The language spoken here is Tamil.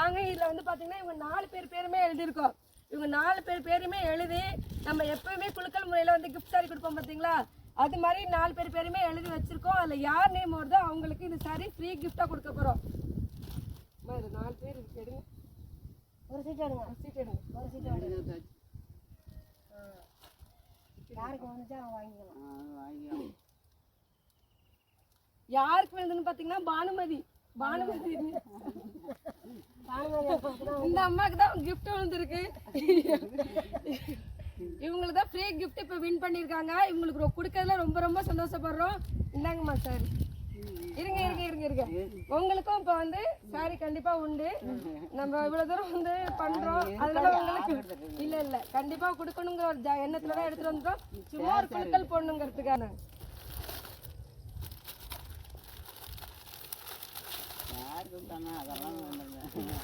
வாங்க. இதில் வந்து பார்த்தீங்கன்னா இவங்க 4 பேர் பேருமே எழுதியிருக்கோம். இவங்க 4 பேர் பேருமே எழுதி நம்ம எப்பவுமே குலுக்கல் முறையில் வந்து கிஃப்ட் சாரி கொடுப்போம் பார்த்தீங்களா, அது மாதிரி 4 பேர் பேருமே எழுதி வச்சிருக்கோம். அதில் யார் நேம் வருதோ அவங்களுக்கு இந்த சாரி ஃப்ரீ கிஃப்டாக கொடுக்க போகிறோம். 4 பேர் எடுங்க, ஒரு சீட் எடுங்க, சீட் எடுங்க, ஒரு சீட் எடுங்க. யாருக்கு வந்துச்சா அவங்க வாங்கிக்கலாம். யாருக்கு வேணுதுன்னு பார்த்தீங்கன்னா பானுமதி இந்த அம்மாவுக்கு தான் கிஃப்ட் வந்துருக்கு. இவங்களுக்கு தான் ஃப்ரீ கிஃப்ட் இப்போ வின் பண்ணியிருக்காங்க. இவங்களுக்கு கொடுக்கறதுல ரொம்ப ரொம்ப சந்தோஷப்படுறோம். இந்தாங்கம்மா சாரி. இருங்க உங்களுக்கும் இப்போ வந்து சாரி கண்டிப்பாக உண்டு. நம்ம இவ்வளோ தூரம் வந்து பண்ணுறோம், அதனால உங்களுக்கு இல்லை கண்டிப்பாக கொடுக்கணுங்கிற ஒரு எண்ணத்தில் தான் எடுத்துகிட்டு வந்துட்டோம். சும்மா ஒரு குழுக்கள் போடணுங்கிறதுக்கான யாருக்கு அதெல்லாம்